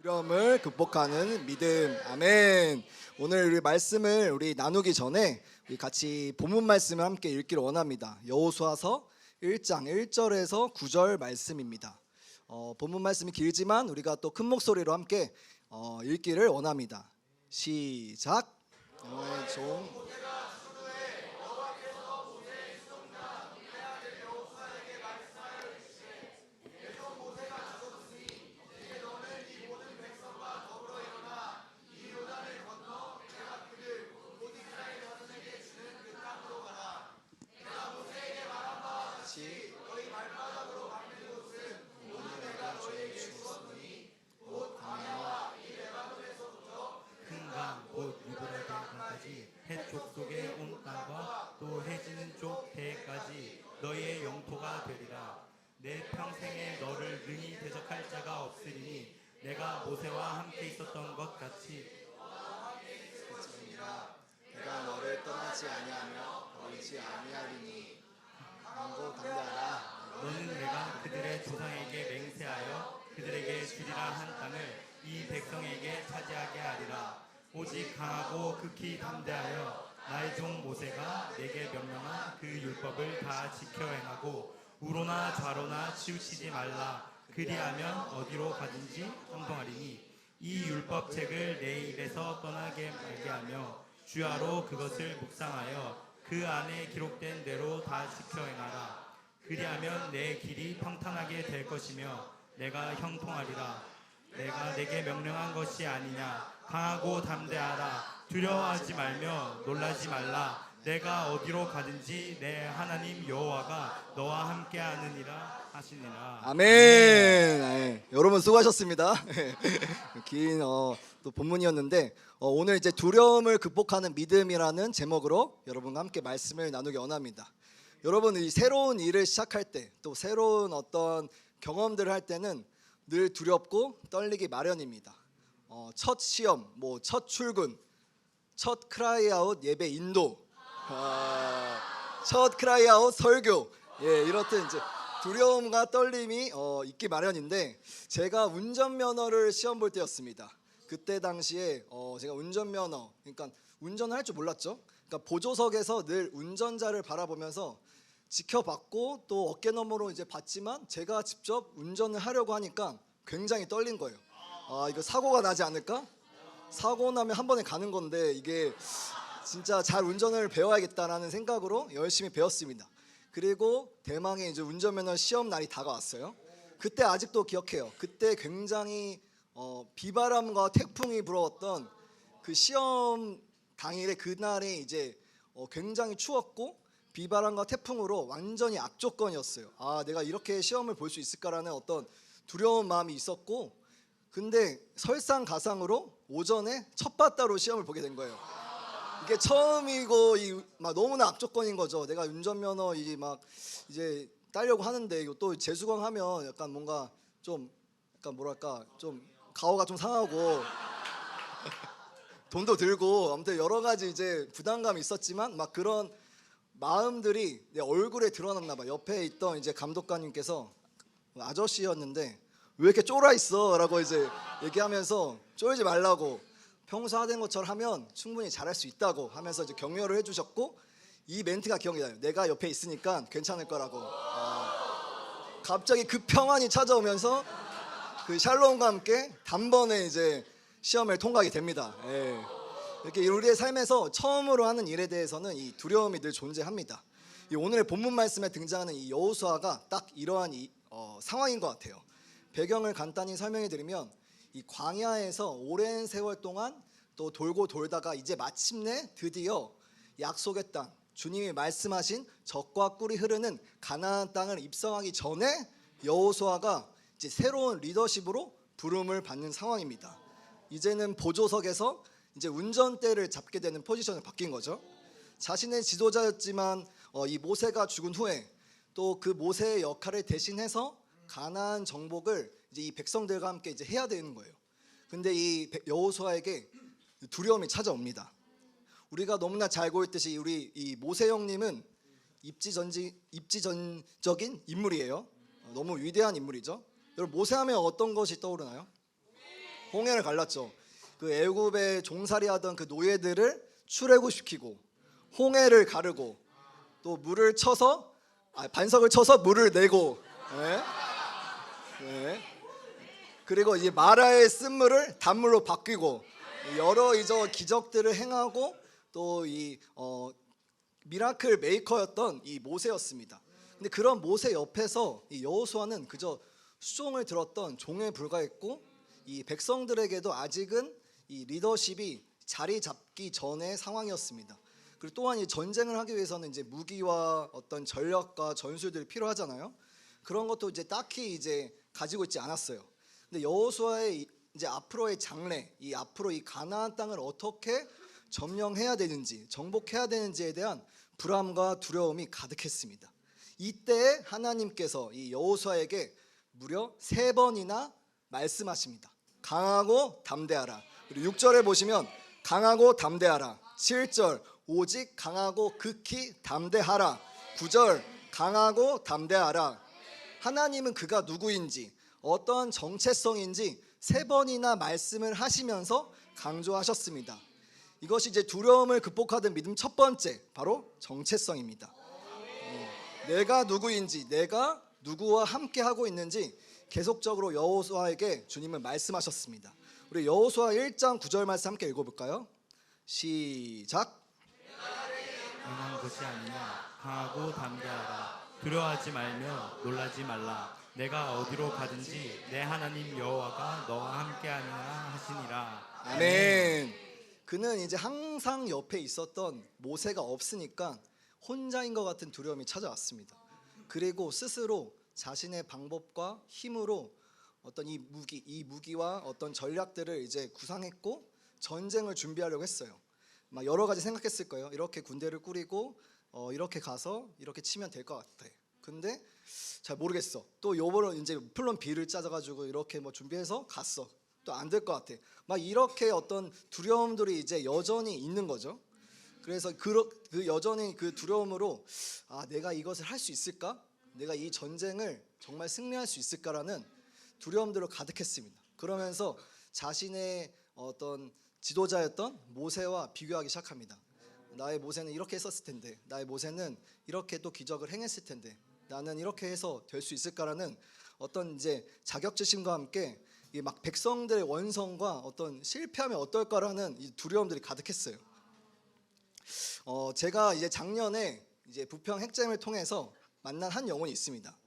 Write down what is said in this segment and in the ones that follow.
두려움을 극복하는 믿음. 아멘. 오늘 우리 말씀을 나누기 전에 우리 같이 본문 말씀을 함께 읽기를 원합니다. 여호수아서 1장 1절에서 9절 말씀입니다. 본문 말씀이 길지만 우리가 또 큰 목소리로 함께 읽기를 원합니다. 시작. 너의 종 곧 유브라데까지 해쪽 속의 온 땅과 또 해지는 쪽 대까지 너희의 영토가 되리라. 내 평생에 너를 능히 대적할 자가 없으리니 내가 모세와 함께 있었던 것 같이 내가 너를 떠나지 아니하며 버리지 아니하리니 강고 담대하라. 너는 내가 그들의 조상에게 맹세하여 그들에게 주리라 한 땅을 이 백성에게 차지하게 하리라. 오직 강하고 극히 담대하여 나의 종 모세가 내게 명령한 그 율법을 다 지켜 행하고 우로나 좌로나 치우치지 말라. 그리하면 어디로 가든지 형통하리니 이 율법책을 내 입에서 떠나게 말게 하며 주야로 그것을 묵상하여 그 안에 기록된 대로 다 지켜 행하라. 그리하면 내 길이 평탄하게 될 것이며 내가 형통하리라. 내가 내게 명령한 것이 아니냐. 강하고 담대하라. 두려워하지 말며 놀라지 말라. 내가 어디로 가든지 내 하나님 여호와가 너와 함께하느니라 하시니라. 아멘. 네, 여러분 수고하셨습니다. 긴 또 본문이었는데 오늘 이제 두려움을 극복하는 믿음이라는 제목으로 여러분과 함께 말씀을 나누기 원합니다. 여러분, 이 새로운 일을 시작할 때 또 새로운 어떤 경험들을 할 때는 늘 두렵고 떨리기 마련입니다. 첫 시험, 첫 출근, 첫 크라이아웃 예배 인도, 첫 크라이아웃 설교, 이렇듯 이제 두려움과 떨림이 있기 마련인데, 제가 운전면허를 시험 볼 때였습니다. 그때 당시에 제가 운전면허, 그러니까 운전을 할 줄 몰랐죠. 그러니까 보조석에서 늘 운전자를 바라보면서 지켜봤고 또 어깨너머로 이제 봤지만 제가 직접 운전을 하려고 하니까 굉장히 떨린 거예요. 이거 사고가 나지 않을까? 사고 나면 한 번에 가는 건데 이게 진짜 잘 운전을 배워야겠다라는 생각으로 열심히 배웠습니다. 그리고 대망의 이제 운전면허 시험 날이 다가왔어요. 그때 아직도 기억해요. 그때 굉장히 비바람과 태풍이 불어왔던 그 시험 당일에 그날이 이제 굉장히 추웠고 비바람과 태풍으로 완전히 악조건이었어요. 내가 이렇게 시험을 볼 수 있을까라는 어떤 두려운 마음이 있었고, 근데 설상가상으로 오전에 첫 바따로 시험을 보게 된 거예요. 이게 처음이고 막 너무나 악조건인 거죠. 내가 운전면허 이제 따려고 하는데 이거 또 재수강하면 약간 뭔가 좀 약간 뭐랄까 좀 가오가 좀 상하고 돈도 들고 아무튼 여러 가지 이제 부담감이 있었지만 막 그런 마음들이 내 얼굴에 드러났나 봐. 옆에 있던 이제 감독관님께서 아저씨였는데 왜 이렇게 쫄아 있어라고 이제 얘기하면서 쫄지 말라고, 평소 하던 것처럼 하면 충분히 잘할 수 있다고 하면서 이제 격려를 해주셨고, 이 멘트가 기억이 나요. 내가 옆에 있으니까 괜찮을 거라고. 갑자기 그 평안이 찾아오면서 그 샬롬과 함께 단번에 이제 시험을 통과하게 됩니다. 이렇게 우리의 삶에서 처음으로 하는 일에 대해서는 이 두려움이 늘 존재합니다. 이 오늘의 본문 말씀에 등장하는 이 여호수아가 딱 이러한 상황인 것 같아요. 배경을 간단히 설명해 드리면, 이 광야에서 오랜 세월 동안 또 돌고 돌다가 이제 마침내 드디어 약속의 땅, 주님이 말씀하신 젖과 꿀이 흐르는 가나안 땅을 입성하기 전에 여호수아가 이제 새로운 리더십으로 부름을 받는 상황입니다. 이제는 보조석에서 이제 운전대를 잡게 되는 포지션을 바뀐 거죠. 자신의 지도자였지만 이 모세가 죽은 후에 또 그 모세의 역할을 대신해서 가나안 정복을 이제 이 백성들과 함께 이제 해야 되는 거예요. 근데 이 여호수아에게 두려움이 찾아옵니다. 우리가 너무나 잘 알고 있듯이 우리 이 모세 형님은 입지전적인 인물이에요. 너무 위대한 인물이죠. 여러분, 모세하면 어떤 것이 떠오르나요? 홍해를 갈랐죠. 그 애굽에 종살이하던 그 노예들을 출애굽시키고 홍해를 가르고 또 물을 쳐서 반석을 쳐서 물을 내고 네. 네. 그리고 이 마라의 쓴물을 단물로 바뀌고 여러 기적들을 행하고 또 이 미라클 메이커였던 이 모세였습니다. 근데 그런 모세 옆에서 이 여호수아는 그저 수종을 들었던 종에 불과했고 이 백성들에게도 아직은 이 리더십이 자리 잡기 전의 상황이었습니다. 그리고 또한 이 전쟁을 하기 위해서는 이제 무기와 어떤 전력과 전술들이 필요하잖아요. 그런 것도 이제 딱히 이제 가지고 있지 않았어요. 근데 여호수아의 이제 앞으로의 장래, 이 앞으로 이 가나안 땅을 어떻게 점령해야 되는지, 정복해야 되는지에 대한 불안과 두려움이 가득했습니다. 이때 하나님께서 이 여호수아에게 무려 3번이나 말씀하십니다. 강하고 담대하라. 그리고 6절에 보시면 강하고 담대하라. 7절 오직 강하고 극히 담대하라. 9절 강하고 담대하라. 하나님은 그가 누구인지 어떤 정체성인지 3번이나 말씀을 하시면서 강조하셨습니다. 이것이 이제 두려움을 극복하던 믿음 첫 번째 바로 정체성입니다. 내가 누구인지, 내가 누구와 함께 하고 있는지 계속적으로 여호수아에게 주님은 말씀하셨습니다. 우리 여호수아 1장 9절 말씀 함께 읽어볼까요? 시작. 강한 것이 아니냐 강하고 담대하라. 두려워하지 말며 놀라지 말라. 내가 어디로 가든지 내 하나님 여호와가 너와 함께하니라 하시니라. 아멘. 그는 이제 항상 옆에 있었던 모세가 없으니까 혼자인 것 같은 두려움이 찾아왔습니다. 그리고 스스로 자신의 방법과 힘으로 어떤 이 무기와 어떤 전략들을 이제 구상했고 전쟁을 준비하려고 했어요. 막 여러 가지 생각했을 거예요. 이렇게 군대를 꾸리고 이렇게 가서 이렇게 치면 될 것 같아. 근데 잘 모르겠어. 또 요번은 이제 플랜 B를 짜가지고 이렇게 뭐 준비해서 갔어. 또 안 될 것 같아. 막 이렇게 어떤 두려움들이 이제 여전히 있는 거죠. 그래서 그 여전히 그 두려움으로 내가 이것을 할 수 있을까? 내가 이 전쟁을 정말 승리할 수 있을까라는 두려움들로 가득했습니다. 그러면서 자신의 어떤 지도자였던 모세와 비교하기 시작합니다. 나의 모세는 이렇게 했었을 텐데, 나의 모세는 이렇게 또 기적을 행했을 텐데, 나는 이렇게 해서 될 수 있을까라는 어떤 이제 자격지심과 함께 이 막 백성들의 원성과 어떤 실패하면 어떨까라는 이 두려움들이 가득했어요. 제가 이제 작년에 이제 부평 핵잼을 통해서 만난 한 영혼이 있습니다.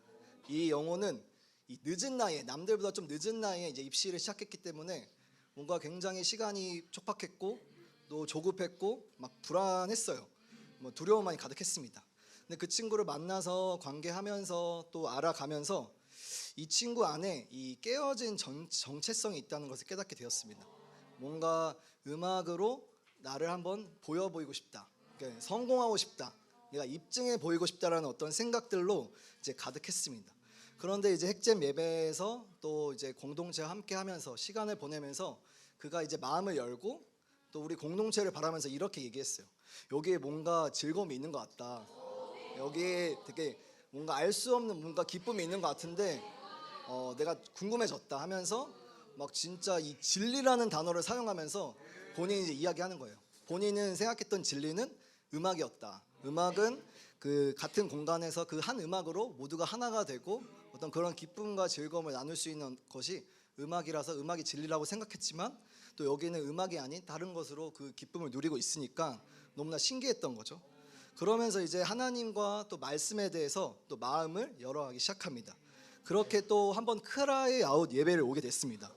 이 영혼은 이 늦은 나이에, 남들보다 좀 늦은 나이에 이제 입시를 시작했기 때문에 뭔가 굉장히 시간이 촉박했고 또 조급했고 막 불안했어요. 뭐 두려움만이 가득했습니다. 근데 그 친구를 만나서 관계하면서 또 알아가면서 이 친구 안에 이 깨어진 정체성이 있다는 것을 깨닫게 되었습니다. 뭔가 음악으로 나를 한번 보여 보이고 싶다. 그러니까 성공하고 싶다. 내가 입증해 보이고 싶다라는 어떤 생각들로 이제 가득했습니다. 그런데 이제 핵잼 예배에서 또 이제 공동체와 함께하면서 시간을 보내면서 그가 이제 마음을 열고 또 우리 공동체를 바라면서 이렇게 얘기했어요. 여기에 뭔가 즐거움이 있는 것 같다. 여기에 되게 뭔가 알 수 없는 뭔가 기쁨이 있는 것 같은데 내가 궁금해졌다 하면서 막 진짜 이 진리라는 단어를 사용하면서 본인이 이제 이야기하는 거예요. 본인은 생각했던 진리는 음악이었다. 음악은 그 같은 공간에서 그 한 음악으로 모두가 하나가 되고 어떤 그런 기쁨과 즐거움을 나눌 수 있는 것이 음악이라서 음악이 진리라고 생각했지만 또 여기는 음악이 아닌 다른 것으로 그 기쁨을 누리고 있으니까 너무나 신기했던 거죠. 그러면서 이제 하나님과 또 말씀에 대해서 또 마음을 열어가기 시작합니다. 그렇게 또 한번 크라이 아웃 예배를 오게 됐습니다.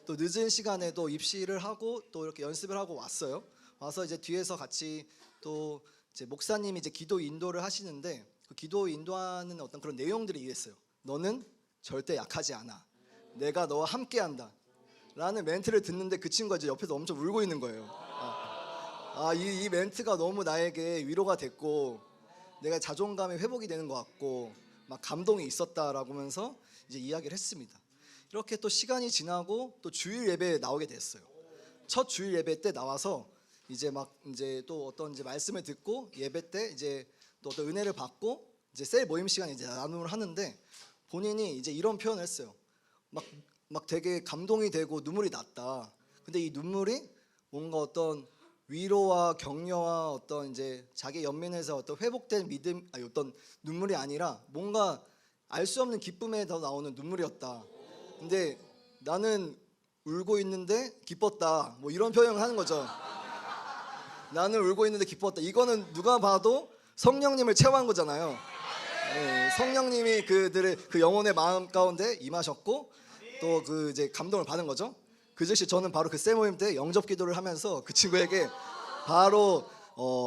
또 늦은 시간에도 입시를 하고 또 이렇게 연습을 하고 왔어요. 와서 이제 뒤에서 같이 또 이제 목사님이 이제 기도 인도를 하시는데 그 기도 인도하는 어떤 그런 내용들이 이랬어요. 너는 절대 약하지 않아. 내가 너와 함께한다. 라는 멘트를 듣는데 그 친구가 이제 옆에서 엄청 울고 있는 거예요. 이 멘트가 너무 나에게 위로가 됐고 내가 자존감이 회복이 되는 것 같고 막 감동이 있었다라고 하면서 이제 이야기를 했습니다. 이렇게 또 시간이 지나고 또 주일 예배에 나오게 됐어요. 첫 주일 예배 때 나와서 이제 또 어떤 이제 말씀을 듣고 예배 때 이제 또 어떤 은혜를 받고 이제 셀 모임 시간에 이제 나눔을 하는데 본인이 이제 이런 표현을 했어요. 막 막 되게 감동이 되고 눈물이 났다. 근데 이 눈물이 뭔가 어떤 위로와 격려와 어떤 이제 자기 연민에서 어떤 회복된 믿음, 아니 어떤 눈물이 아니라 뭔가 알 수 없는 기쁨에서 나오는 눈물이었다. 근데 나는 울고 있는데 기뻤다. 뭐 이런 표현을 하는 거죠. 나는 울고 있는데 기뻤다. 이거는 누가 봐도 성령님을 체험한 거잖아요. 네, 성령님이 그들의 그 영혼의 마음 가운데 임하셨고 또 그 이제 감동을 받은 거죠. 그 즉시 저는 바로 그 셀 모임 때 영접 기도를 하면서 그 친구에게 바로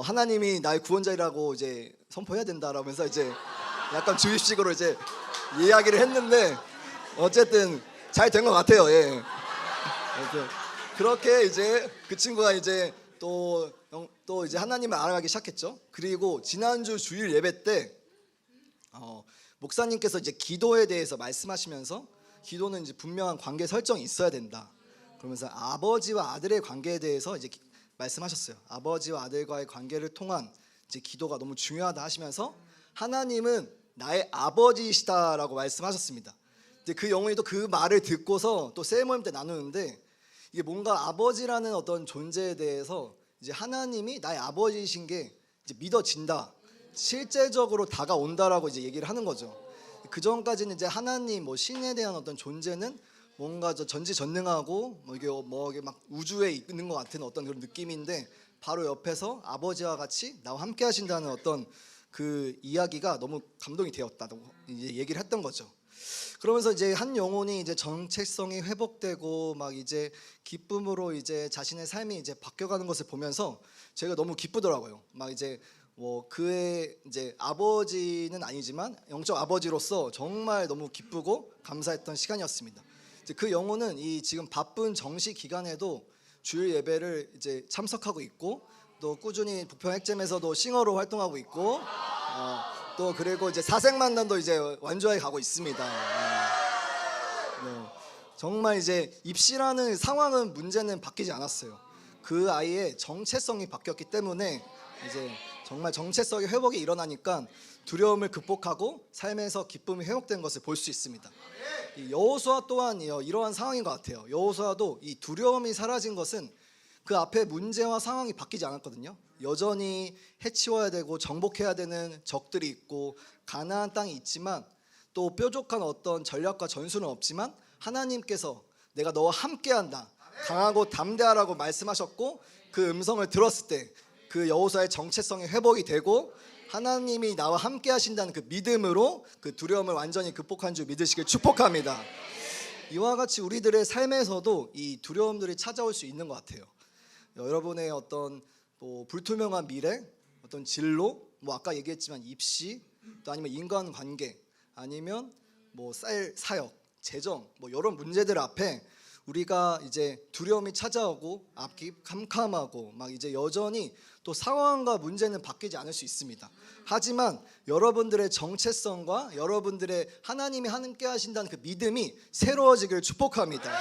하나님이 나의 구원자이라고 이제 선포해야 된다라면서 이제 약간 주입식으로 이제 이야기를 했는데 어쨌든 잘 된 것 같아요. 예. 그렇게 이제 그 친구가 이제 또 이제 하나님을 알아가기 시작했죠. 그리고 지난주 주일 예배 때 목사님께서 이제 기도에 대해서 말씀하시면서 기도는 이제 분명한 관계 설정이 있어야 된다. 그러면서 아버지와 아들의 관계에 대해서 이제 말씀하셨어요. 아버지와 아들과의 관계를 통한 이제 기도가 너무 중요하다 하시면서 하나님은 나의 아버지이시다라고 말씀하셨습니다. 이제 그 영혼이 또 그 말을 듣고서 또 셀 모임 때 나누는데 이게 뭔가 아버지라는 어떤 존재에 대해서 이제 하나님이 나의 아버지이신 게 이제 믿어진다. 실제적으로 다가온다라고 이제 얘기를 하는 거죠. 그 전까지는 이제 하나님 뭐 신에 대한 어떤 존재는 뭔가 저 전지전능하고 뭐 이게 막 우주에 있는 것 같은 어떤 그런 느낌인데 바로 옆에서 아버지와 같이 나와 함께 하신다는 어떤 그 이야기가 너무 감동이 되었다고 이제 얘기를 했던 거죠. 그러면서 이제 한 영혼이 이제 정체성이 회복되고 막 이제 기쁨으로 이제 자신의 삶이 이제 바뀌어가는 것을 보면서 제가 너무 기쁘더라고요. 막 이제 뭐 그의 이제 아버지는 아니지만 영적 아버지로서 정말 너무 기쁘고 감사했던 시간이었습니다. 이제 그 영혼은 이 지금 바쁜 정시 기간에도 주일 예배를 이제 참석하고 있고 또 꾸준히 부평 핵잼에서도 싱어로 활동하고 있고 또 그리고 이제 사색만남도 이제 완주하게 가고 있습니다. 네. 정말 이제 입시라는 상황은 문제는 바뀌지 않았어요. 그 아이의 정체성이 바뀌었기 때문에 이제 정말 정체성의 회복이 일어나니까 두려움을 극복하고 삶에서 기쁨이 회복된 것을 볼 수 있습니다. 여호수아 또한 이러한 상황인 것 같아요. 여호수아도 이 두려움이 사라진 것은 그 앞에 문제와 상황이 바뀌지 않았거든요. 여전히 해치워야 되고 정복해야 되는 적들이 있고 가나안 땅이 있지만 또 뾰족한 어떤 전략과 전술은 없지만 하나님께서 내가 너와 함께한다, 강하고 담대하라고 말씀하셨고 그 음성을 들었을 때 그 여호수아의 정체성이 회복이 되고 하나님이 나와 함께 하신다는 그 믿음으로 그 두려움을 완전히 극복한 줄 믿으시길 축복합니다. 이와 같이 우리들의 삶에서도 이 두려움들이 찾아올 수 있는 것 같아요. 여러분의 어떤 뭐 불투명한 미래, 어떤 진로, 뭐 아까 얘기했지만 입시, 또 아니면 인간관계, 아니면 뭐 쌀 사역, 재정, 뭐 이런 문제들 앞에 우리가 이제 두려움이 찾아오고 앞이 캄캄하고 막 이제 여전히 또 상황과 문제는 바뀌지 않을 수 있습니다. 하지만 여러분들의 정체성과 여러분들의 하나님이 함께 하신다는 그 믿음이 새로워지기를 축복합니다.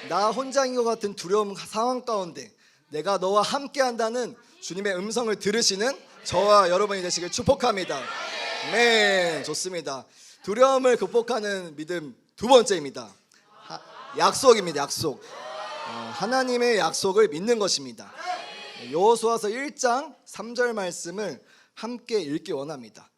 나 혼자인 것 같은 두려움 상황 가운데 내가 너와 함께 한다는 주님의 음성을 들으시는 저와 여러분이 되시길 축복합니다. 네, 좋습니다. 두려움을 극복하는 믿음 두 번째입니다. 약속입니다. 약속. 하나님의 약속을 믿는 것입니다. 여호수아서 1장 3절 말씀을 함께 읽기 원합니다.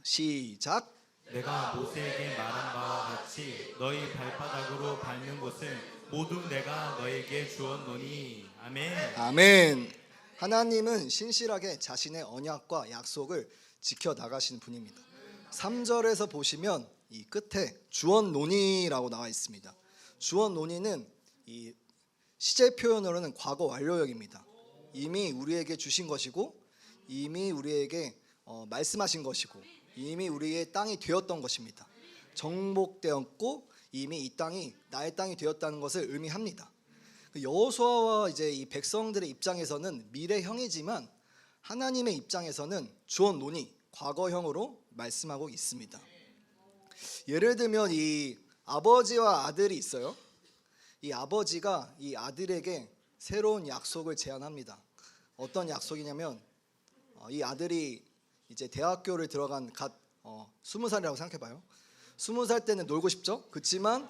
시작. 내가 모세에게 말한 바와 같이 너희 발바닥으로 밟는 곳은 모두 내가 너에게 주었노니. 아멘. 아멘. 하나님은 신실하게 자신의 언약과 약속을 지켜 나가시는 분입니다. 3절에서 보시면 이 끝에 주었노니라고 나와 있습니다. 주었노니는 이 시제 표현으로는 과거 완료형입니다. 이미 우리에게 주신 것이고 이미 우리에게 말씀하신 것이고 이미 우리의 땅이 되었던 것입니다. 정복되었고 이미 이 땅이 나의 땅이 되었다는 것을 의미합니다. 여호수아와 이제 이 백성들의 입장에서는 미래형이지만 하나님의 입장에서는 주었노니 과거형으로 말씀하고 있습니다. 예를 들면 이 아버지와 아들이 있어요. 이 아버지가 이 아들에게 새로운 약속을 제안합니다. 어떤 약속이냐면 이 아들이 이제 대학교를 들어간 갓 20살이라고 생각해봐요. 20살 때는 놀고 싶죠. 그렇지만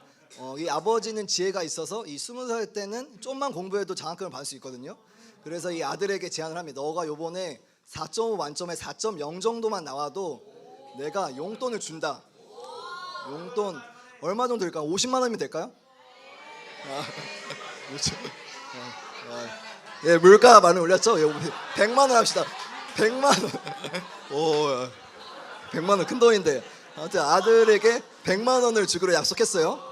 이 아버지는 지혜가 있어서 이 20살 때는 좀만 공부해도 장학금을 받을 수 있거든요. 그래서 이 아들에게 제안을 합니다. 너가 요번에 4.5 만점에 4.0 정도만 나와도 내가 용돈을 준다. 용돈 얼마 정도 될까? 50만 원이면 될까요? 예, 물가 많이 올렸죠? 100만 원 합시다. 100만 원. 오, 100만 원 큰 돈인데. 아무튼 아들에게 100만 원을 주기로 약속했어요.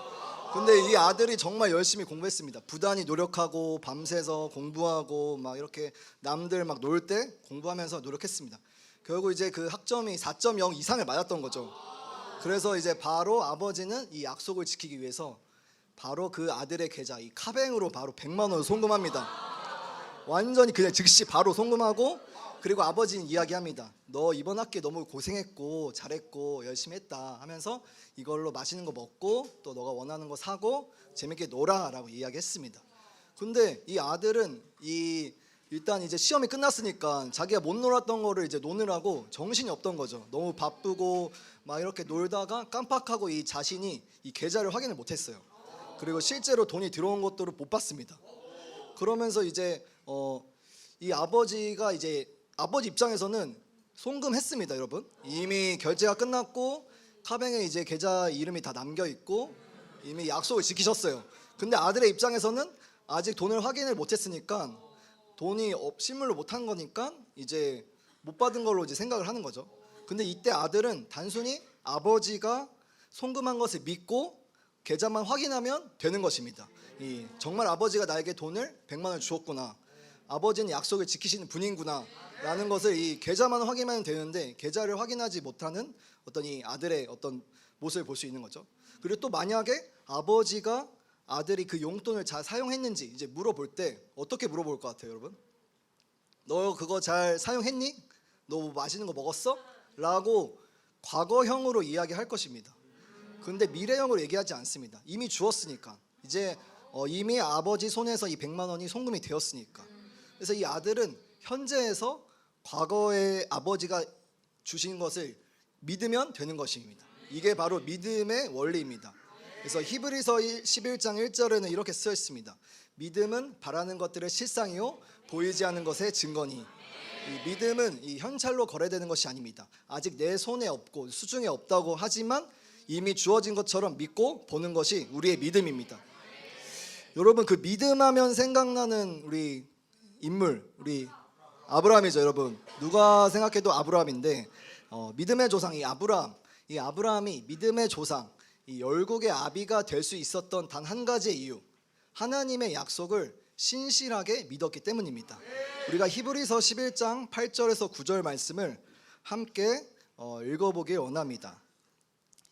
근데 이 아들이 정말 열심히 공부했습니다. 부단히 노력하고 밤새서 공부하고 막 이렇게 남들 막 놀 때 공부하면서 노력했습니다. 결국 이제 그 학점이 4.0 이상을 맞았던 거죠. 그래서 이제 바로 아버지는 이 약속을 지키기 위해서 바로 그 아들의 계좌 이 카뱅으로 바로 100만 원을 송금합니다. 완전히 그냥 즉시 바로 송금하고, 그리고 아버지는 이야기합니다. 너 이번 학기에 너무 고생했고 잘했고 열심히 했다 하면서 이걸로 맛있는 거 먹고 또 너가 원하는 거 사고 재밌게 놀아라고 이야기했습니다. 근데 이 아들은 일단 이제 시험이 끝났으니까 자기가 못 놀았던 거를 이제 노느라고 정신이 없던 거죠. 너무 바쁘고 막 이렇게 놀다가 깜빡하고 이 자신이 이 계좌를 확인을 못했어요. 그리고 실제로 돈이 들어온 것들을 못 봤습니다. 그러면서 이제 이 아버지가 이제 아버지 입장에서는 송금했습니다, 여러분. 이미 결제가 끝났고 카뱅에 이제 계좌 이름이 다 남겨 있고 이미 약속을 지키셨어요. 근데 아들의 입장에서는 아직 돈을 확인을 못했으니까 돈이 실물로 못한 거니까 이제 못 받은 걸로 이제 생각을 하는 거죠. 근데 이때 아들은 단순히 아버지가 송금한 것을 믿고 계좌만 확인하면 되는 것입니다. 정말 아버지가 나에게 돈을 100만 원 주었구나. 아버지는 약속을 지키시는 분인구나 라는 것을 이 계좌만 확인하면 되는데 계좌를 확인하지 못하는 어떤 이 아들의 어떤 모습을 볼 수 있는 거죠. 그리고 또 만약에 아버지가 아들이 그 용돈을 잘 사용했는지 이제 물어볼 때 어떻게 물어볼 것 같아요, 여러분? 너 그거 잘 사용했니? 너 뭐 맛있는 거 먹었어? 라고 과거형으로 이야기할 것입니다. 근데 미래형으로 얘기하지 않습니다. 이미 주었으니까. 이제 이미 아버지 손에서 이 100만 원이 송금이 되었으니까. 그래서 이 아들은 현재에서 과거에 아버지가 주신 것을 믿으면 되는 것입니다. 이게 바로 믿음의 원리입니다. 그래서 히브리서 11장 1절에는 이렇게 쓰여 있습니다. 믿음은 바라는 것들의 실상이요 보이지 않는 것의 증거니. 이 믿음은 이 현찰로 거래되는 것이 아닙니다. 아직 내 손에 없고 수중에 없다고 하지만 이미 주어진 것처럼 믿고 보는 것이 우리의 믿음입니다. 여러분, 그 믿음하면 생각나는 우리 인물, 우리 아브라함이죠. 여러분, 누가 생각해도 아브라함인데 믿음의 조상 이 아브라함이 믿음의 조상, 이 열국의 아비가 될 수 있었던 단 한 가지의 이유, 하나님의 약속을 신실하게 믿었기 때문입니다. 우리가 히브리서 11장 8절에서 9절 말씀을 함께 읽어보길 원합니다.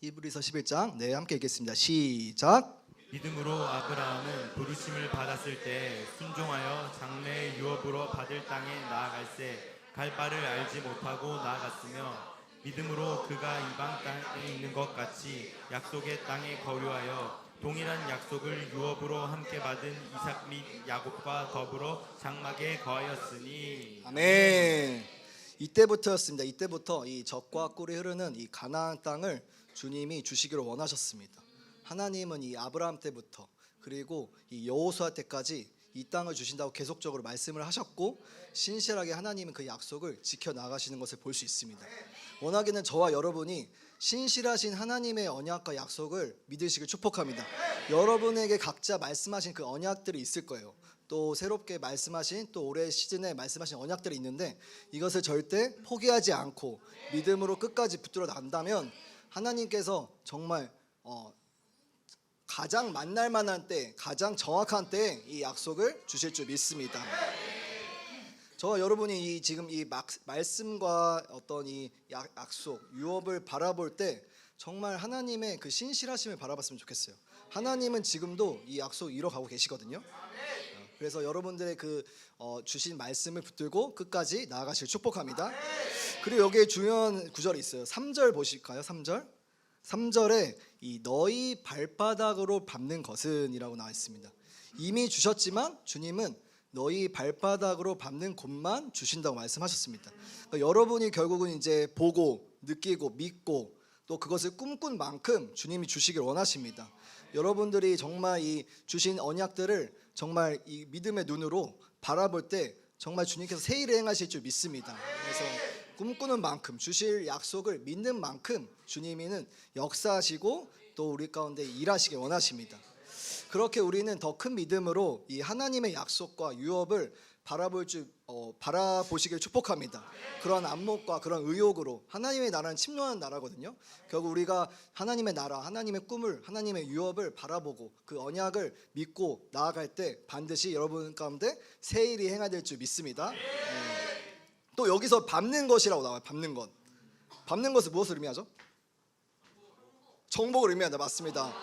히브리서 11장 함께 읽겠습니다. 시작. 믿음으로 아브라함은 부르심을 받았을 때 순종하여 장래의 유업으로 받을 땅에 나아갈새 갈 바를 알지 못하고 나아갔으며 믿음으로 그가 이방 땅에 있는 것 같이 약속의 땅에 거류하여 동일한 약속을 유업으로 함께 받은 이삭 및 야곱과 더불어 장막에 거하였으니. 아멘. 이때부터였습니다. 이때부터 이 젖과 꿀이 흐르는 이 가나안 땅을 주님이 주시기를 원하셨습니다. 하나님은 이 아브라함 때부터 그리고 이 여호수아 때까지 이 땅을 주신다고 계속적으로 말씀을 하셨고 신실하게 하나님은 그 약속을 지켜나가시는 것을 볼 수 있습니다. 원하기는 저와 여러분이 신실하신 하나님의 언약과 약속을 믿으시길 축복합니다. 여러분에게 각자 말씀하신 그 언약들이 있을 거예요. 또 새롭게 말씀하신 또 올해 시즌에 말씀하신 언약들이 있는데 이것을 절대 포기하지 않고 믿음으로 끝까지 붙들어 난다면 하나님께서 정말 가장 만날 만한 때, 가장 정확한 때에 이 약속을 주실 줄 믿습니다. 저와 여러분이 지금 이 말씀과 어떤 이 약속, 유업을 바라볼 때 정말 하나님의 그 신실하심을 바라봤으면 좋겠어요. 하나님은 지금도 이 약속 이뤄가고 계시거든요. 그래서 여러분들의 그 주신 말씀을 붙들고 끝까지 나아가실 축복합니다. 그리고 여기에 중요한 구절이 있어요. 3절 보실까요? 3절에 이 너희 발바닥으로 밟는 것은 이라고 나와 있습니다. 이미 주셨지만 주님은 너희 발바닥으로 밟는 곳만 주신다고 말씀하셨습니다. 그러니까 여러분이 결국은 이제 보고 느끼고 믿고 또 그것을 꿈꾼 만큼 주님이 주시길 원하십니다. 여러분들이 정말 이 주신 언약들을 정말 이 믿음의 눈으로 바라볼 때 정말 주님께서 새 일을 행하실 줄 믿습니다. 그래서 꿈꾸는 만큼 주실 약속을 믿는 만큼 주님이는 역사하시고 또 우리 가운데 일하시길 원하십니다. 그렇게 우리는 더 큰 믿음으로 이 하나님의 약속과 유업을 바라보시길 축복합니다. 그런 안목과 그런 의욕으로 하나님의 나라는 침노하는 나라거든요. 결국 우리가 하나님의 나라, 하나님의 꿈을, 하나님의 유업을 바라보고 그 언약을 믿고 나아갈 때 반드시 여러분 가운데 새 일이 행하될 줄 믿습니다. 또 여기서 밟는 것이라고 나와요. 밟는 것. 밟는 것은 무엇을 의미하죠? 정복을 의미한다. 맞습니다.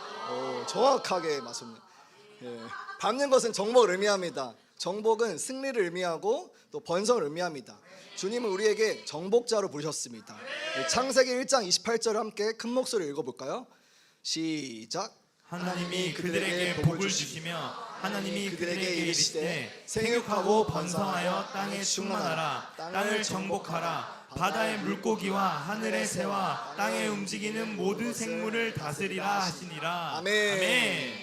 정확하게 맞습니다. 밟는 것은 정복을 의미합니다. 정복은 승리를 의미하고 또 번성을 의미합니다. 주님은 우리에게 정복자로 부르셨습니다. 창세기 1장 28절을 함께 큰 목소리로 읽어볼까요? 시작. 하나님이 그들에게 복을 주시며 하나님이 그들에게 이르시되 생육하고 번성하여 땅에 충만하라. 땅을 정복하라. 바다의 물고기와 하늘의 새와 땅에 움직이는 모든 생물을 다스리라 하시니라. 아멘.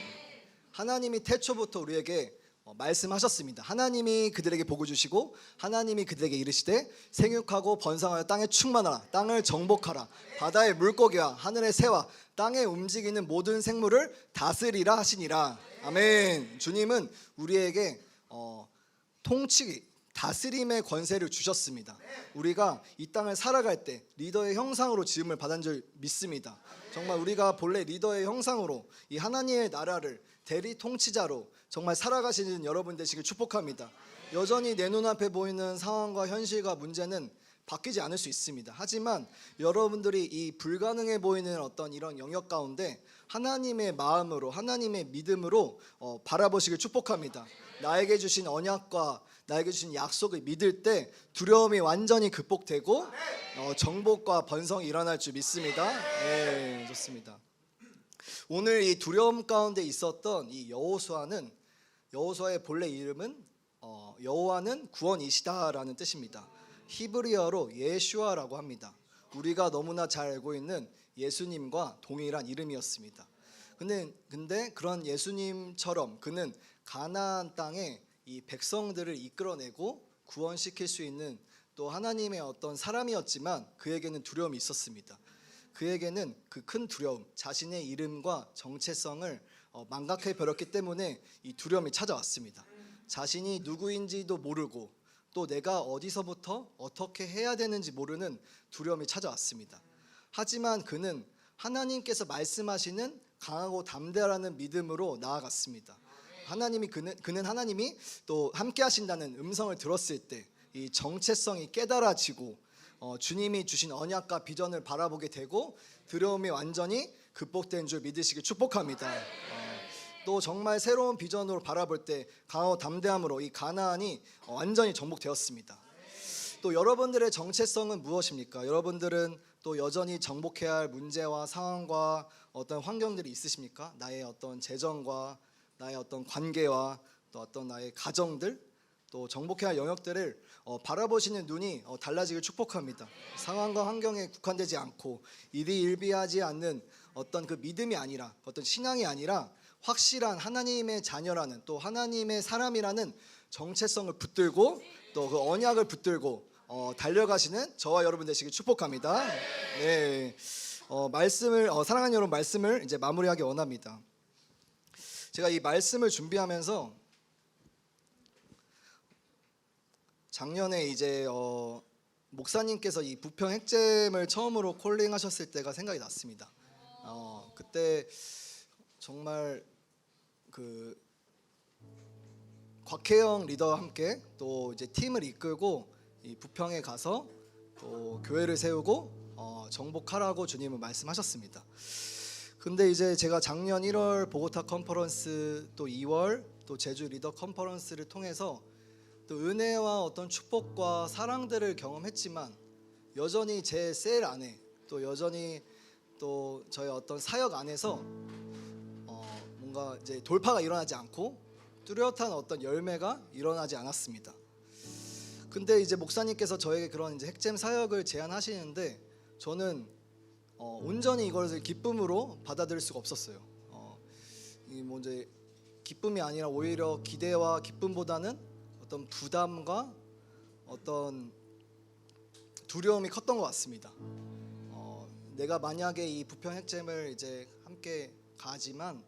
하나님이 태초부터 우리에게 말씀하셨습니다. 하나님이 그들에게 복을 주시고 하나님이 그들에게 이르시되 생육하고 번성하여 땅에 충만하라. 땅을 정복하라. 바다의 물고기와 하늘의 새와 땅에 움직이는 모든 생물을 다스리라 하시니라. 아멘. 주님은 우리에게 통치, 다스림의 권세를 주셨습니다. 우리가 이 땅을 살아갈 때 리더의 형상으로 지음을 받은 줄 믿습니다. 정말 우리가 본래 리더의 형상으로 이 하나님의 나라를 대리 통치자로 정말 살아가시는 여러분 되시길 축복합니다. 여전히 내 눈앞에 보이는 상황과 현실과 문제는 바뀌지 않을 수 있습니다. 하지만 여러분들이 이 불가능해 보이는 어떤 이런 영역 가운데 하나님의 마음으로, 하나님의 믿음으로 바라보시길 축복합니다. 나에게 주신 언약과 나에게 주신 약속을 믿을 때 두려움이 완전히 극복되고 정복과 번성이 일어날 줄 믿습니다. 네, 좋습니다. 오늘 이 두려움 가운데 있었던 이 여호수아의 본래 이름은 여호와는 구원이시다라는 뜻입니다. 히브리어로 예슈아라고 합니다. 우리가 너무나 잘 알고 있는 예수님과 동일한 이름이었습니다. 근데 그런 예수님처럼 그는 가나안 땅에 이 백성들을 이끌어내고 구원시킬 수 있는 또 하나님의 어떤 사람이었지만 그에게는 두려움이 있었습니다. 그에게는 그 큰 두려움, 자신의 이름과 정체성을 망각해 버렸기 때문에 이 두려움이 찾아왔습니다. 자신이 누구인지도 모르고 또 내가 어디서부터 어떻게 해야 되는지 모르는 두려움이 찾아왔습니다. 하지만 그는 하나님께서 말씀하시는 강하고 담대하라는 믿음으로 나아갔습니다. 그는 하나님이 또 함께 하신다는 음성을 들었을 때 이 정체성이 깨달아지고 주님이 주신 언약과 비전을 바라보게 되고 두려움이 완전히 극복된 줄 믿으시길 축복합니다. 또 정말 새로운 비전으로 바라볼 때 강하고 담대함으로 이 가나안이 완전히 정복되었습니다. 또 여러분들의 정체성은 무엇입니까? 여러분들은 또 여전히 정복해야 할 문제와 상황과 어떤 환경들이 있으십니까? 나의 어떤 재정과 나의 어떤 관계와 또 어떤 나의 가정들, 또 정복해야 할 영역들을 바라보시는 눈이 달라지길 축복합니다. 상황과 환경에 국한되지 않고 일희일비하지 않는 어떤 그 믿음이 아니라 어떤 신앙이 아니라 확실한 하나님의 자녀라는 또 하나님의 사람이라는 정체성을 붙들고 또 그 언약을 붙들고 달려가시는 저와 여러분 되시길 축복합니다. 네, 사랑하는 여러분 말씀을 이제 마무리하기 원합니다. 제가 이 말씀을 준비하면서 작년에 이제 목사님께서 이 부평 핵잼을 처음으로 콜링하셨을 때가 생각이 났습니다. 그때 정말 그 곽혜영 리더와 함께 또 이제 팀을 이끌고 이 부평에 가서 또 교회를 세우고 정복하라고 주님은 말씀하셨습니다. 근데 이제 제가 작년 1월 보고타 컨퍼런스 또 2월 또 제주 리더 컨퍼런스를 통해서 또 은혜와 어떤 축복과 사랑들을 경험했지만 여전히 제 셀 안에 또 여전히 또 저의 어떤 사역 안에서 뭔가 이제 돌파가 일어나지 않고 뚜렷한 어떤 열매가 일어나지 않았습니다. 근데 이제 목사님께서 저에게 그런 이제 핵잼 사역을 제안하시는데 저는 온전히 이것을 기쁨으로 받아들일 수가 없었어요. 뭐 이제 기쁨이 아니라 오히려 기대와 기쁨보다는 어떤 부담과 어떤 두려움이 컸던 것 같습니다. 내가 만약에 이 부평 핵잼을 이제 함께 가지만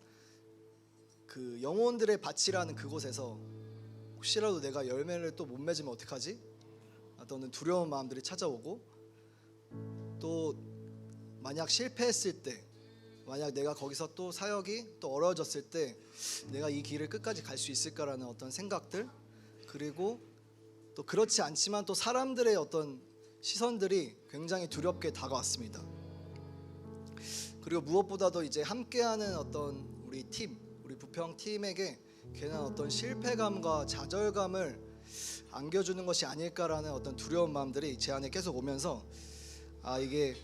그 영혼들의 밭이라는 그곳에서 혹시라도 내가 열매를 또 못 맺으면 어떡하지? 또는 두려운 마음들이 찾아오고, 또 만약 실패했을 때, 만약 내가 거기서 또 사역이 또 어려워졌을 때 내가 이 길을 끝까지 갈 수 있을까라는 어떤 생각들, 그리고 또 그렇지 않지만 또 사람들의 어떤 시선들이 굉장히 두렵게 다가왔습니다. 그리고 무엇보다도 이제 함께하는 어떤 우리 부평 팀에게 괜한 어떤 실패감과 좌절감을 안겨주는 것이 아닐까라는 어떤 두려운 마음들이 제 안에 계속 오면서 이게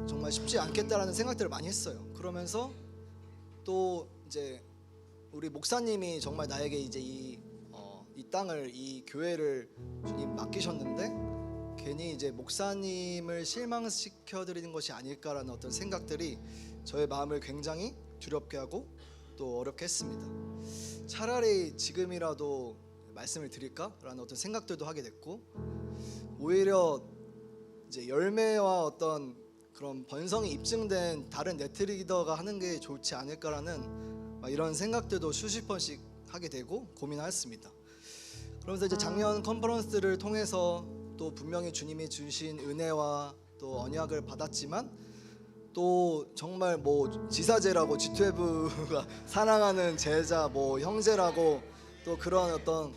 정말 쉽지 않겠다라는 생각들을 많이 했어요. 그러면서 또 이제 우리 목사님이 정말 나에게 이제 이 땅을, 이 교회를 주님 맡기셨는데 괜히 이제 목사님을 실망시켜 드리는 것이 아닐까라는 어떤 생각들이 저의 마음을 굉장히 두렵게 하고 또 어렵게 했습니다. 차라리 지금이라도 말씀을 드릴까라는 어떤 생각들도 하게 됐고, 오히려 이제 열매와 어떤 그런 번성이 입증된 다른 네트리더가 하는 게 좋지 않을까라는 이런 생각들도 수십 번씩 하게 되고 고민하였습니다. 그러면서 이제 작년 컨퍼런스를 통해서 또 분명히 주님이 주신 은혜와 또 언약을 받았지만, 또 정말 뭐 지사제라고 G12가 사랑하는 제자, 뭐 형제라고 또 그런 어떤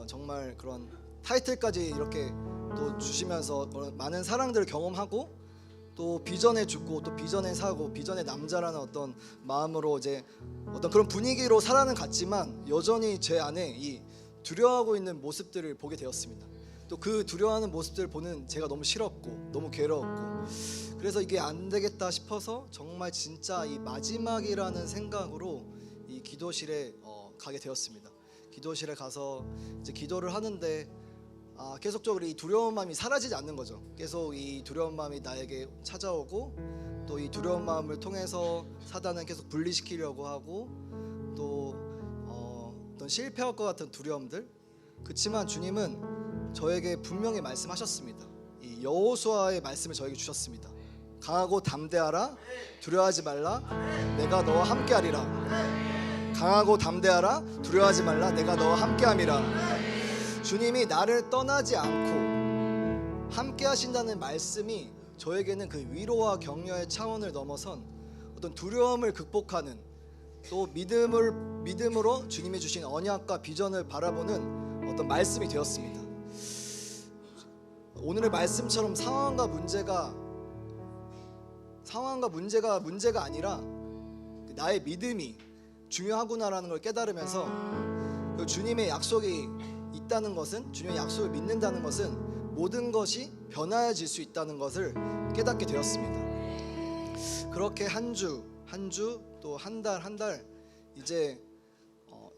정말 그런 타이틀까지 이렇게 또 주시면서 많은 사랑들을 경험하고, 또 비전에 죽고 또 비전에 사고 비전의 남자라는 어떤 마음으로 이제 어떤 그런 분위기로 살아는 갔지만 여전히 제 안에 이 두려워하고 있는 모습들을 보게 되었습니다. 또 그 두려워하는 모습들을 보는 제가 너무 싫었고 너무 괴로웠고, 그래서 이게 안 되겠다 싶어서 정말 진짜 이 마지막이라는 생각으로 이 기도실에 가게 되었습니다. 기도실에 가서 이제 기도를 하는데 계속적으로 이 두려운 마음이 사라지지 않는 거죠. 계속 이 두려운 마음이 나에게 찾아오고, 또 이 두려운 마음을 통해서 사단은 계속 분리시키려고 하고, 또 어떤 실패할 것 같은 두려움들. 그렇지만 주님은 저에게 분명히 말씀하셨습니다. 이 여호수아의 말씀을 저에게 주셨습니다. 강하고 담대하라, 두려워하지 말라, 내가 너와 함께하리라. 강하고 담대하라, 두려워하지 말라, 내가 너와 함께함이라. 주님이 나를 떠나지 않고 함께 하신다는 말씀이 저에게는 그 위로와 격려의 차원을 넘어선 어떤 두려움을 극복하는, 또 믿음으로 주님이 주신 언약과 비전을 바라보는 어떤 말씀이 되었습니다. 오늘의 말씀처럼 상황과 문제가 아니라 나의 믿음이 중요하구나라는 걸 깨달으면서, 주님의 약속이 있다는 것은, 주님의 약속을 믿는다는 것은 모든 것이 변화해질 수 있다는 것을 깨닫게 되었습니다. 그렇게 한 주 또 한 달 이제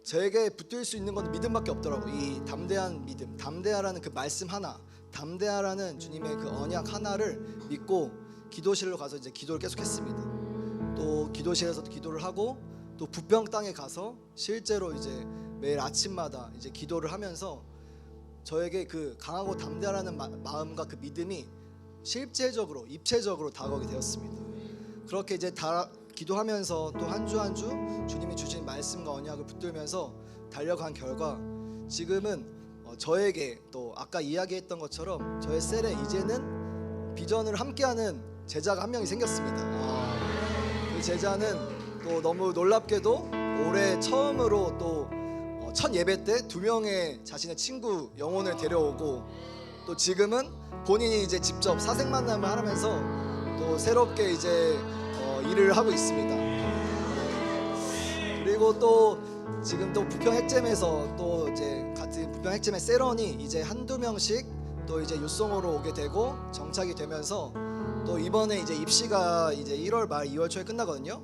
제게 붙들 수 있는 건 믿음밖에 없더라고요. 이 담대한 믿음, 담대하라는 그 말씀 하나, 담대하라는 주님의 그 언약 하나를 믿고 기도실로 가서 이제 기도를 계속했습니다. 또 기도실에서도 기도를 하고, 또 부평 땅에 가서 실제로 이제 매일 아침마다 이제 기도를 하면서 저에게 그 강하고 담대하라는 마음과 그 믿음이 실제적으로, 입체적으로 다가오게 되었습니다. 그렇게 이제 기도하면서 또 한 주 한 주 주님이 주신 말씀과 언약을 붙들면서 달려간 결과, 지금은 저에게 또 아까 이야기했던 것처럼 저의 셀에 이제는 비전을 함께하는 제자가 한 명이 생겼습니다. 그 제자는 또 너무 놀랍게도 올해 처음으로 또 첫 예배 때 2명의 자신의 친구 영혼을 데려오고, 또 지금은 본인이 이제 직접 사생 만남을 하면서 또 새롭게 이제 일을 하고 있습니다. 그리고 또 지금 또 부평 핵잼에서 또 이제 같은 부평 핵잼의 세런이 이제 한두 명씩 또 이제 유송으로 오게 되고 정착이 되면서, 또 이번에 이제 입시가 이제 1월 말 2월 초에 끝나거든요.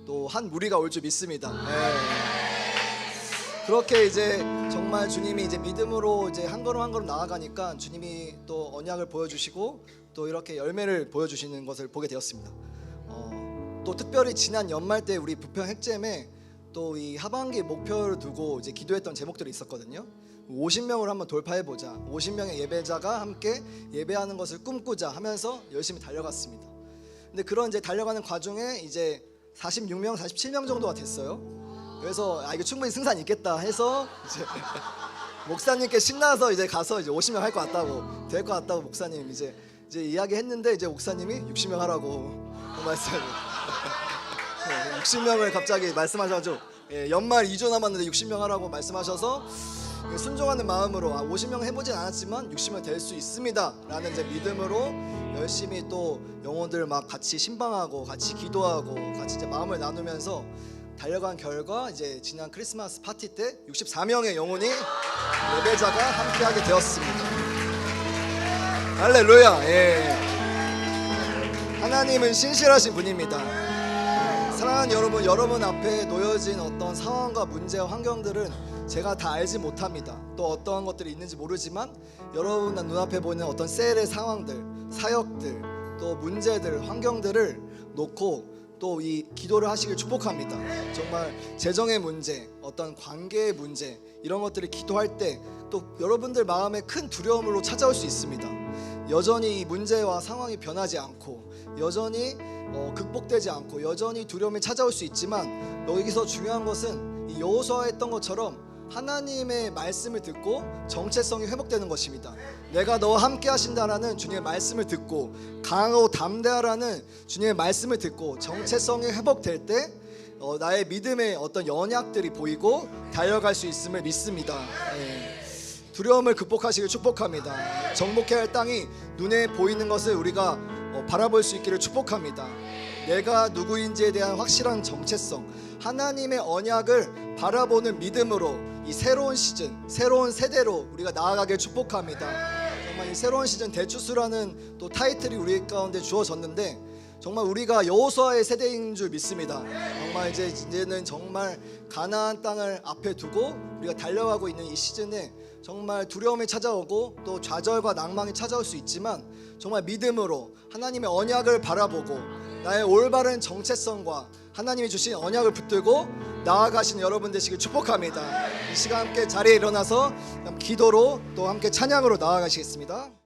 또 한 무리가 올 줄 믿습니다. 그렇게 이제 정말 주님이 이제 믿음으로 이제 한 걸음 한 걸음 나아가니까 주님이 또 언약을 보여주시고 또 이렇게 열매를 보여주시는 것을 보게 되었습니다. 또 특별히 지난 연말 때 우리 부평 핵잼에 또 이 하반기 목표를 두고 이제 기도했던 제목들이 있었거든요. 50명을 한번 돌파해 보자. 50명의 예배자가 함께 예배하는 것을 꿈꾸자 하면서 열심히 달려갔습니다. 근데 그런 이제 달려가는 과정에 이제 46명, 47명 정도가 됐어요. 그래서 이거 충분히 승산 있겠다 해서 이제 목사님께 신나서 이제 가서 이제 50명 할 것 같다고, 될 것 같다고 목사님 이제 이야기했는데 이제 목사님이 60명 하라고 말씀하셨어요. 60명을 갑자기 말씀하셔가지고 연말 2주 남았는데 60명 하라고 말씀하셔서 순종하는 마음으로 50명 해보진 않았지만 60명 될 수 있습니다 라는 이제 믿음으로 열심히 또 영혼들 막 같이 신방하고 같이 기도하고 같이 이제 마음을 나누면서 달려간 결과 이제 지난 크리스마스 파티 때 64명의 영혼이 예배자가 함께하게 되었습니다. 할렐루야. 하나님은 신실하신 분입니다. 사랑하는 여러분, 여러분 앞에 놓여진 어떤 상황과 문제와 환경들은 제가 다 알지 못합니다. 또 어떠한 것들이 있는지 모르지만 여러분 눈앞에 보이는 어떤 셀의 상황들, 사역들, 또 문제들, 환경들을 놓고 또 이 기도를 하시길 축복합니다. 정말 재정의 문제, 어떤 관계의 문제, 이런 것들을 기도할 때 또 여러분들 마음에 큰 두려움으로 찾아올 수 있습니다. 여전히 이 문제와 상황이 변하지 않고 여전히 극복되지 않고 여전히 두려움이 찾아올 수 있지만 여기서 중요한 것은 이 여호수아가 했던 것처럼 하나님의 말씀을 듣고 정체성이 회복되는 것입니다. 내가 너와 함께 하신다라는 주님의 말씀을 듣고 강하고 담대하라는 주님의 말씀을 듣고 정체성이 회복될 때 나의 믿음의 어떤 연약들이 보이고 달려갈 수 있음을 믿습니다. 두려움을 극복하시길 축복합니다. 정복해야 할 땅이 눈에 보이는 것을 우리가 바라볼 수 있기를 축복합니다. 내가 누구인지에 대한 확실한 정체성, 하나님의 언약을 바라보는 믿음으로 이 새로운 시즌, 새로운 세대로 우리가 나아가길 축복합니다. 정말 이 새로운 시즌 대추수라는 또 타이틀이 우리 가운데 주어졌는데 정말 우리가 여호수아의 세대인 줄 믿습니다. 정말 이제는 정말 가나안 땅을 앞에 두고 우리가 달려가고 있는 이 시즌에 정말 두려움이 찾아오고 또 좌절과 낭망이 찾아올 수 있지만 정말 믿음으로 하나님의 언약을 바라보고 나의 올바른 정체성과 하나님이 주신 언약을 붙들고 나아가시는 여러분 되시길 축복합니다. 이 시간 함께 자리에 일어나서 기도로 또 함께 찬양으로 나아가시겠습니다.